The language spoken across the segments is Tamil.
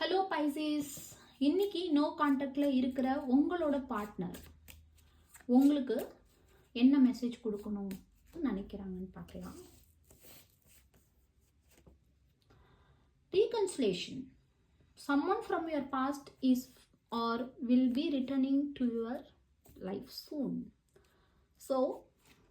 ஹலோ பைசீஸ், இன்னைக்கு நோ கான்டாக்டில் இருக்கிற உங்களோட பார்ட்னர் உங்களுக்கு என்ன மெசேஜ் கொடுக்கணும்னு நினைக்கிறாங்கன்னு பார்க்கலாம். Reconciliation. Someone from your past is or will be returning to your life soon. So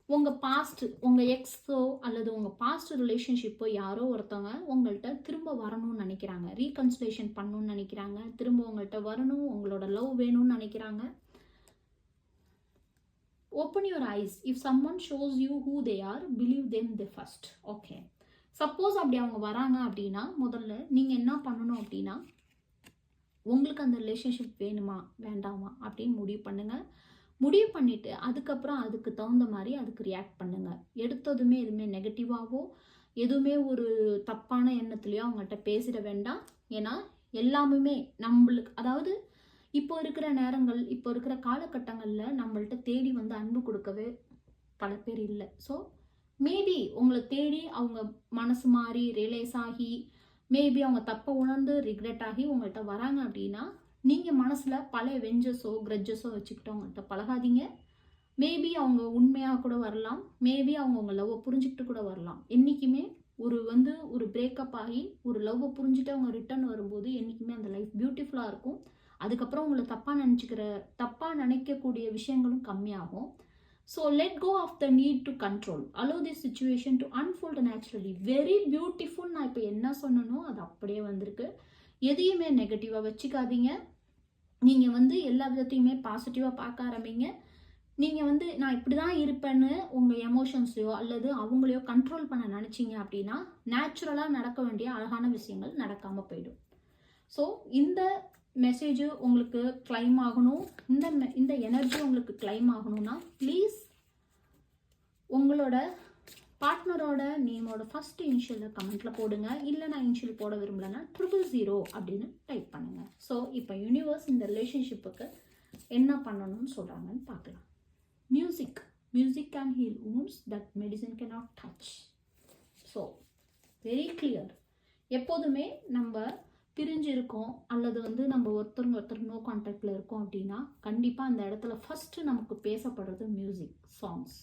உங்கள் பாஸ்ட், உங்கள் எக்ஸோ அல்லது உங்கள் பாஸ்ட் ரிலேஷன்ஷிப்போ யாரோ ஒருத்தவங்க உங்கள்கிட்ட திரும்ப வரணும்னு நினைக்கிறாங்க, ரீகன்சிலேஷன் பண்ணணும்னு நினைக்கிறாங்க, திரும்ப உங்கள்கிட்ட வரணும், உங்களோட லவ் வேணும்னு நினைக்கிறாங்க. Open your eyes. If someone shows you who they are, believe them the first. Okay, suppose அப்படி அவங்க வராங்க அப்படின்னா முதல்ல நீங்கள் என்ன பண்ணணும் அப்படின்னா, உங்களுக்கு அந்த ரிலேஷன்ஷிப் வேணுமா வேண்டாமா அப்படின்னு முடிவு பண்ணுங்கள். முடிவு பண்ணிவிட்டு அதுக்கப்புறம் அதுக்கு தகுந்த மாதிரி அதுக்கு ரியாக்ட் பண்ணுங்கள். எடுத்ததுமே எதுவுமே நெகட்டிவாகவோ எதுவுமே ஒரு தப்பான எண்ணத்துலையோ அவங்கள்ட்ட பேசிட வேண்டாம். ஏன்னா எல்லாமே நம்மளுக்கு, அதாவது இப்போ இருக்கிற நேரங்கள், இப்போ இருக்கிற காலகட்டங்களில் நம்மள்ட்ட தேடி வந்து அன்பு கொடுக்கவே பல பேர் இல்லை. ஸோ மேபி உங்களை தேடி அவங்க மனசு மாறி ரியலைஸ் ஆகி மேபி அவங்க தப்பை உணர்ந்து ரிக்ரெட் ஆகி உங்கள்கிட்ட வராங்க அப்படின்னா, நீங்கள் மனசில் பல வெஞ்சஸோ கிரட்ஜஸோ வச்சுக்கிட்டு அவங்கள்ட்ட பழகாதீங்க. மேபி அவங்க உண்மையாக கூட வரலாம், மேபி அவங்க உங்கள் லவ்வை புரிஞ்சுக்கிட்டு கூட வரலாம். என்றைக்குமே ஒரு பிரேக்கப் ஆகி ஒரு லவ்வை புரிஞ்சுட்டு அவங்க ரிட்டர்ன் வரும்போது என்றைக்குமே அந்த லைஃப் பியூட்டிஃபுல்லாக இருக்கும். அதுக்கப்புறம் உங்களை தப்பாக நினைக்கக்கூடிய விஷயங்களும் கம்மியாகும். So let go of the need to control. Allow this situation to unfold naturally. Very beautiful. நான் இப்போ என்ன சொன்னனோ அது அப்படியே வந்திருக்கு. எதையுமே நெகட்டிவாக வச்சுக்காதீங்க. நீங்கள் எல்லா விதத்தையுமே பாசிட்டிவாக பார்க்க ஆரம்பிங்க. நீங்கள் நான் இப்படி தான் இருப்பேன்னு உங்கள் எமோஷன்ஸையோ அல்லது அவங்களையோ கண்ட்ரோல் பண்ண நினச்சிங்க அப்படின்னா நேச்சுரலாக நடக்க வேண்டிய அழகான விஷயங்கள் நடக்காமல் போயிடும். ஸோ இந்த மெசேஜ் உங்களுக்கு கிளைம் ஆகணும், இந்த எனர்ஜி உங்களுக்கு கிளைம் ஆகணும்னா ப்ளீஸ் உங்களோட பார்ட்னரோட நேமோட ஃபர்ஸ்ட் இனிஷியலை கமெண்ட்டில் போடுங்க. இல்லை நான் இனிஷியல் போட விரும்பலைன்னா 000 அப்படின்னு டைப் பண்ணுங்கள். ஸோ இப்போ யூனிவர்ஸ் இந்த ரிலேஷன்ஷிப்புக்கு என்ன பண்ணணும்னு சொல்கிறாங்கன்னு பார்க்கலாம். Music can heel wounds that medicine cannot touch. So very clear. எப்போதுமே நம்ம பிரிஞ்சு இருக்கோம் அல்லது நம்ம ஒருத்தர் நோ கான்டாக்டில் இருக்கோம் அப்படின்னா கண்டிப்பாக அந்த இடத்துல ஃபஸ்ட்டு நமக்கு பேசப்படுறது மியூசிக் சாங்ஸ்.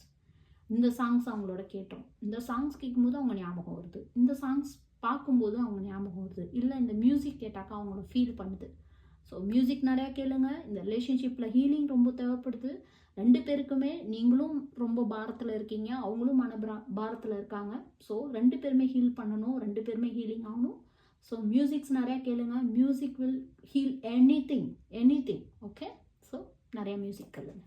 இந்த சாங்ஸ் அவங்களோட கேட்டோம், இந்த சாங்ஸ் கேட்கும்போது அவங்க ஞாபகம் வருது, இந்த சாங்ஸ் பார்க்கும்போது அவங்க ஞாபகம் வருது, இல்லை இந்த மியூசிக் கேட்டாக்கா அவங்கள ஃபீல் பண்ணுது. ஸோ மியூசிக் நிறையா கேளுங்க. இந்த ரிலேஷன்ஷிப்பில் ஹீலிங் ரொம்ப தேவைப்படுது. 2 பேருக்குமே, நீங்களும் ரொம்ப பாரத்தில் இருக்கீங்க, அவங்களும் பாரத்தில் இருக்காங்க. ஸோ 2 பேருமே ஹீல் பண்ணணும், 2 பேருமே ஹீலிங் ஆகணும். ஸோ மியூசிக்ஸ் நிறையா கேளுங்க. Music will heal anything. Okay, so நிறையா மியூசிக் கேளுங்க.